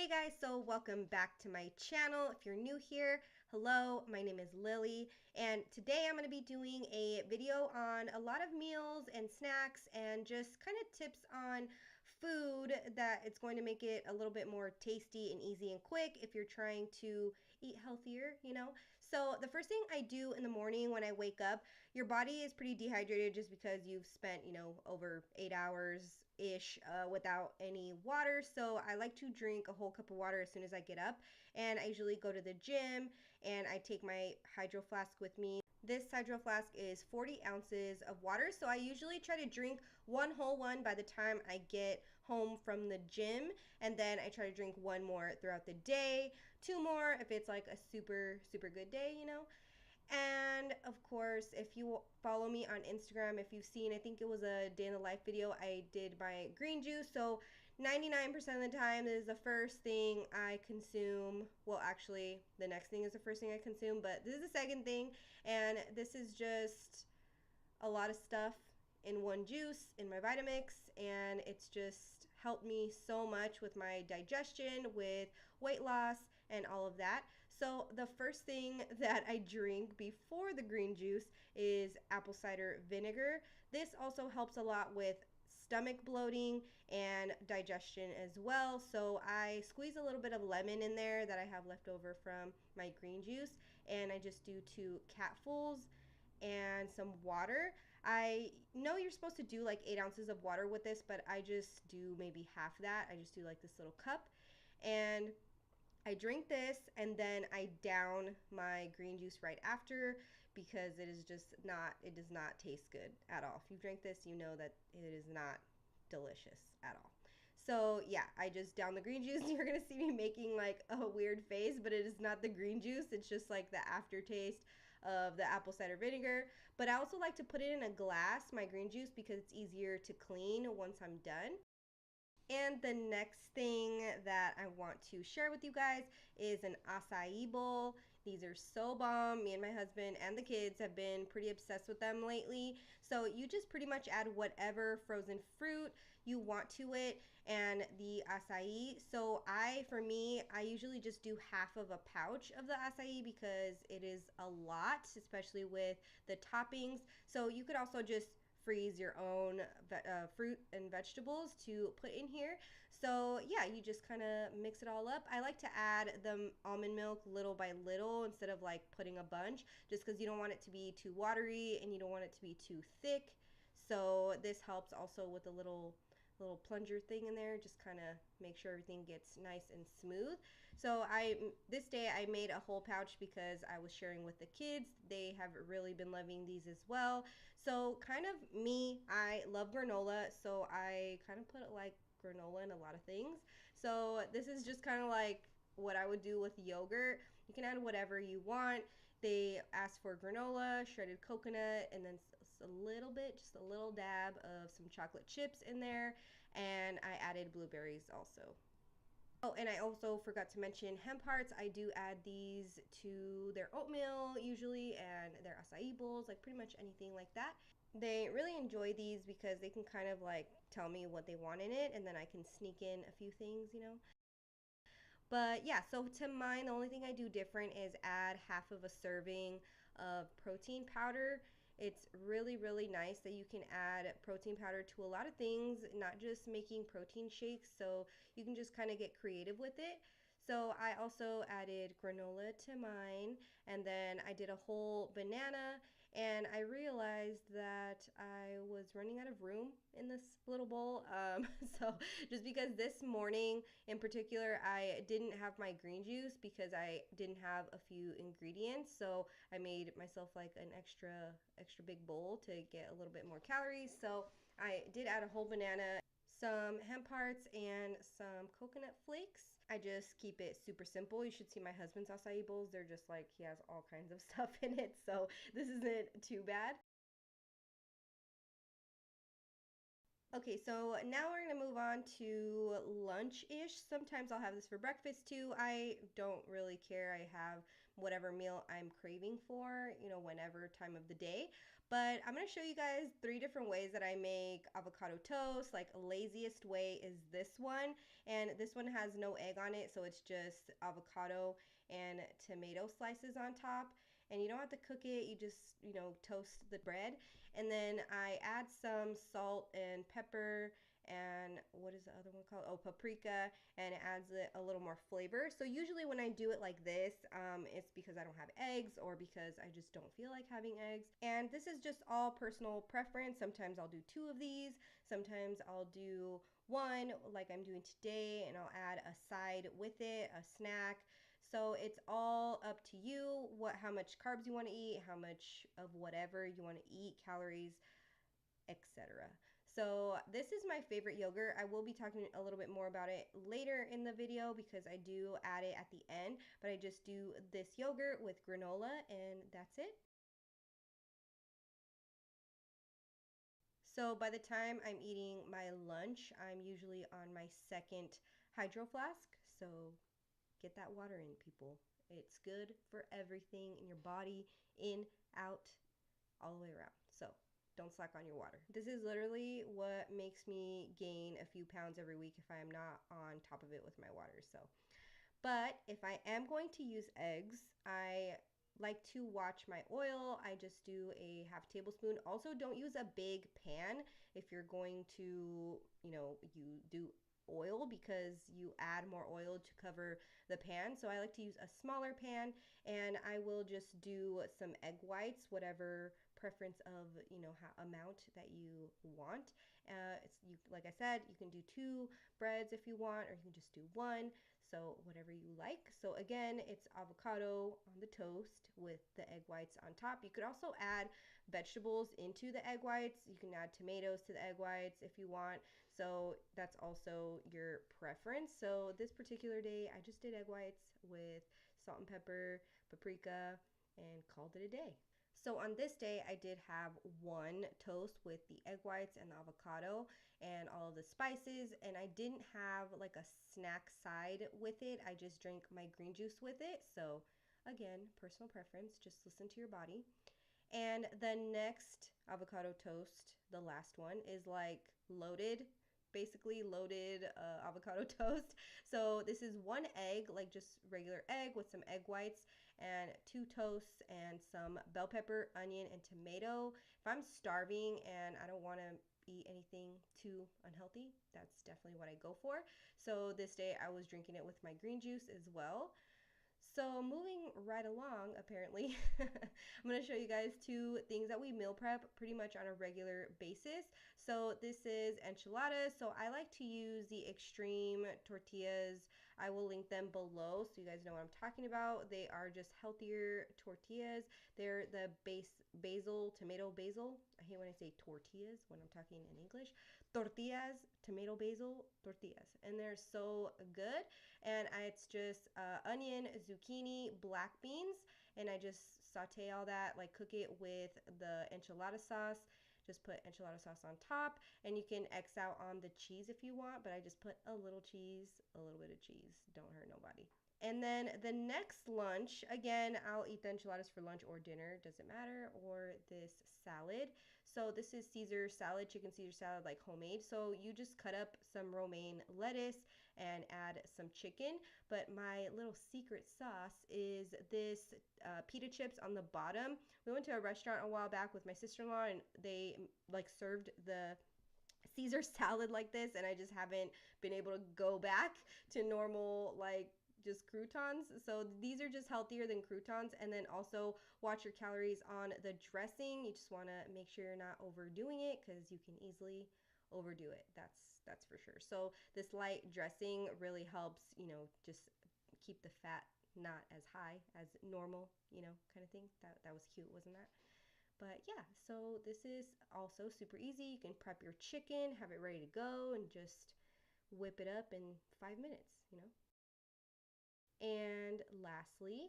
Hey guys, so welcome back to my channel. If you're new here, hello, my name is Lily, and today I'm going to be doing a video on a lot of meals and snacks and just kind of tips on food that it's going to make it a little bit more tasty and easy and quick if you're trying to eat healthier. So the first thing I do in the morning when I wake up, your body is pretty dehydrated just because you've spent, over 8 hours ish without any water. So I like to drink a whole cup of water as soon as I get up. And I usually go to the gym and I take my hydro flask with me. This hydro flask is 40 ounces of water. So I usually try to drink one whole one by the time I get home from the gym. And then I try to drink one more throughout the day, two more if it's like a super, super good day. And of course, if you follow me on Instagram, if you've seen, I think it was a day in the life video, I did my green juice. So 99% of the time, this is the first thing I consume. Well, actually, the next thing is the first thing I consume, but this is the second thing. And this is just a lot of stuff in one juice in my Vitamix, and it's just helped me so much with my digestion, with weight loss, and all of that. So the first thing that I drink before the green juice is apple cider vinegar. This also helps a lot with stomach bloating and digestion as well. So I squeeze a little bit of lemon in there that I have left over from my green juice, and I just do 2 capfuls and some water. I know you're supposed to do like 8 ounces of water with this, but I just do maybe half that. I just do like this little cup, and I drink this, and then I down my green juice right after because it is just not, it does not taste good at all. If you drink this, you know that it is not delicious at all. So yeah, I just down the green juice. You're gonna see me making like a weird face, but it is not the green juice. It's just like the aftertaste of the apple cider vinegar. But I also like to put it in a glass, my green juice, because it's easier to clean once I'm done. And the next thing that I want to share with you guys is an acai bowl. These are so bomb. Me and my husband and the kids have been pretty obsessed with them lately. So you just pretty much add whatever frozen fruit you want to it and the acai. So for me, I usually just do half of a pouch of the acai because it is a lot, especially with the toppings. So you could also just freeze your own fruit and vegetables to put in here. So yeah, you just kind of mix it all up. I like to add the almond milk little by little instead of like putting a bunch, just because you don't want it to be too watery and you don't want it to be too thick. So this helps also with a little plunger thing in there, just kind of make sure everything gets nice and smooth. So this day I made a whole pouch because I was sharing with the kids. They have really been loving these as well. So kind of me, I love granola, so I kind of put like granola in a lot of things. So this is just kind of like what I would do with yogurt. You can add whatever you want. They asked for granola, shredded coconut, and then a little bit, just a little dab of some chocolate chips in there, and I added blueberries also. Oh, and I also forgot to mention hemp hearts. I do add these to their oatmeal usually and their acai bowls, like pretty much anything like that. They really enjoy these because they can kind of like tell me what they want in it, and then I can sneak in a few things. But yeah, so to mine, the only thing I do different is add half of a serving of protein powder. It's really, really nice that you can add protein powder to a lot of things, not just making protein shakes. So you can just kind of get creative with it. So I also added granola to mine, and then I did a whole banana, and I realized that I was running out of room in this little bowl. So just because this morning in particular, I didn't have my green juice because I didn't have a few ingredients. So I made myself like an extra big bowl to get a little bit more calories. So I did add a whole banana, some hemp hearts, and some coconut flakes. I just keep it super simple. You should see my husband's acai bowls. They're just like, he has all kinds of stuff in it. So this isn't too bad. Okay, so now we're gonna move on to lunch-ish. Sometimes I'll have this for breakfast too. I don't really care. I have whatever meal I'm craving for, whenever time of the day. But I'm going to show you guys 3 different ways that I make avocado toast. Like, laziest way is this one, and this one has no egg on it, so it's just avocado and tomato slices on top. And you don't have to cook it, you just, toast the bread. And then I add some salt and pepper and what is the other one called? Oh, paprika, and it adds a little more flavor. So usually when I do it like this, it's because I don't have eggs or because I just don't feel like having eggs. And this is just all personal preference. Sometimes I'll do 2 of these. Sometimes I'll do one like I'm doing today, and I'll add a side with it, a snack. So it's all up to you how much carbs you want to eat, how much of whatever you want to eat, calories, etc. So this is my favorite yogurt. I will be talking a little bit more about it later in the video because I do add it at the end, but I just do this yogurt with granola and that's it. So by the time I'm eating my lunch, I'm usually on my second hydro flask. So get that water in, people. It's good for everything in your body, in, out, all the way around. So don't slack on your water. This is literally what makes me gain a few pounds every week if I am not on top of it with my water. So, but if I am going to use eggs, I like to watch my oil. I just do a half tablespoon. Also, don't use a big pan if you're going to, you do oil because you add more oil to cover the pan. So I like to use a smaller pan, and I will just do some egg whites, whatever preference of amount that you want. Like I said, you can do 2 breads if you want, or you can just do 1. So whatever you like. So again, it's avocado on the toast with the egg whites on top. You could also add vegetables into the egg whites. You can add tomatoes to the egg whites if you want. So that's also your preference. So this particular day, I just did egg whites with salt and pepper, paprika, and called it a day. So on this day, I did have 1 toast with the egg whites and the avocado and all of the spices, and I didn't have like a snack side with it. I just drank my green juice with it. So again, personal preference, just listen to your body. And the next avocado toast, the last one, is like loaded, basically loaded avocado toast. So this is 1 egg, like just regular egg with some egg whites, and 2 toasts and some bell pepper, onion, and tomato. If I'm starving and I don't want to eat anything too unhealthy, that's definitely what I go for. So this day I was drinking it with my green juice as well. So moving right along, apparently, I'm going to show you guys 2 things that we meal prep pretty much on a regular basis. So this is enchiladas. So I like to use the extreme tortillas. I will link them below so you guys know what I'm talking about. They are just healthier tortillas. They're the tomato basil. I hate when I say tortillas when I'm talking in English. Tortillas, tomato basil tortillas. And they're so good. And it's just onion, zucchini, black beans, and I just saute all that, like cook it with the enchilada sauce. Just put enchilada sauce on top, and you can X out on the cheese if you want, but I just put a little cheese, a little bit of cheese. Don't hurt nobody. And then the next lunch, again, I'll eat the enchiladas for lunch or dinner, doesn't matter, or this salad. So this is Caesar salad, chicken Caesar salad, like homemade. So you just cut up some romaine lettuce and add some chicken. But my little secret sauce is this pita chips on the bottom. We went to a restaurant a while back with my sister-in-law, and they like served the Caesar salad like this, and I just haven't been able to go back to normal like just croutons. So these are just healthier than croutons. And then also watch your calories on the dressing. You just want to make sure you're not overdoing it because you can easily overdo it. That's for sure. So this light dressing really helps, just keep the fat not as high as normal, kind of thing. That was cute, wasn't that? But yeah, so this is also super easy. You can prep your chicken, have it ready to go, and just whip it up in 5 minutes. And lastly,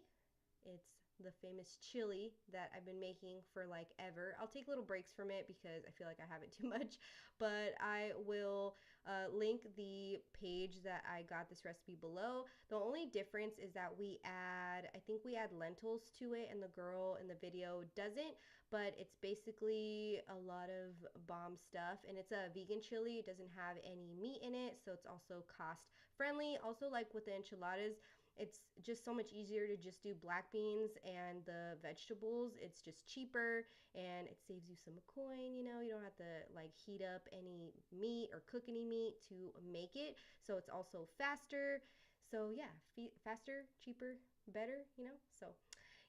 it's the famous chili that I've been making for like ever. I'll take little breaks from it because I feel like I have it too much, but I will link the page that I got this recipe below. The only difference is that I think we add lentils to it, and the girl in the video doesn't, but it's basically a lot of bomb stuff, and it's a vegan chili. It doesn't have any meat in it, so it's also cost friendly. Also, like with the enchiladas, it's just so much easier to just do black beans and the vegetables. It's just cheaper and it saves you some coin. You don't have to like heat up any meat or cook any meat to make it. So it's also faster. So yeah, faster, cheaper, better. So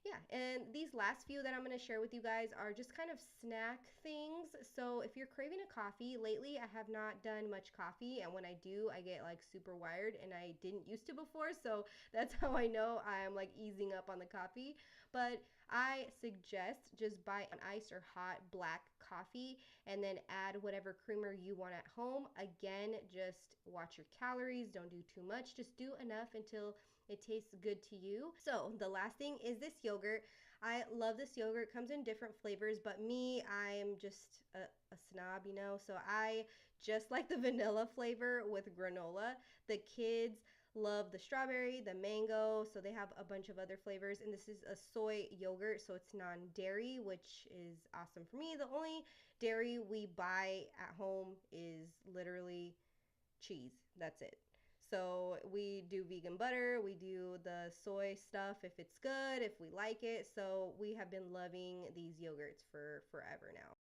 yeah, and these last few that I'm going to share with you guys are just kind of snack things. So if you're craving a coffee, lately I have not done much coffee, and when I do, I get like super wired, and I didn't used to before, so that's how I know I'm like easing up on the coffee. But I suggest just buy an iced or hot black coffee and then add whatever creamer you want at home. Again, just watch your calories, don't do too much, just do enough until it tastes good to you. So the last thing is this yogurt. I love this yogurt. It comes in different flavors, but me, I'm just a snob. So I just like the vanilla flavor with granola. The kids love the strawberry, the mango, so they have a bunch of other flavors. And this is a soy yogurt, so it's non-dairy, which is awesome for me. The only dairy we buy at home is literally cheese. That's it. So we do vegan butter, we do the soy stuff if it's good, if we like it. So we have been loving these yogurts for forever now.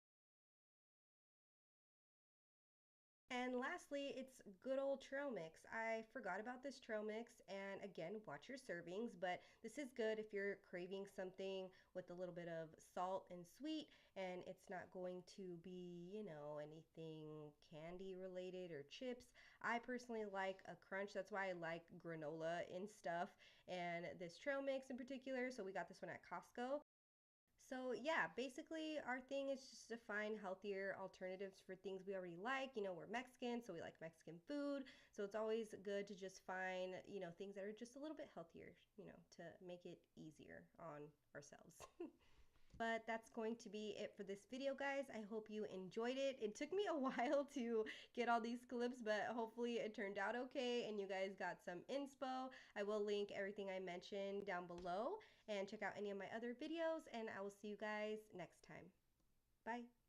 And lastly, it's good old trail mix. I forgot about this trail mix, and again, watch your servings, but this is good if you're craving something with a little bit of salt and sweet, and it's not going to be anything candy related or chips. I personally like a crunch. That's why I like granola in stuff, and this trail mix in particular. So we got this one at Costco. So yeah, basically our thing is just to find healthier alternatives for things we already like. We're Mexican, so we like Mexican food. So it's always good to just find things that are just a little bit healthier to make it easier on ourselves. But that's going to be it for this video, guys. I hope you enjoyed it. It took me a while to get all these clips, but hopefully it turned out okay and you guys got some inspo. I will link everything I mentioned down below and check out any of my other videos, and I will see you guys next time. Bye.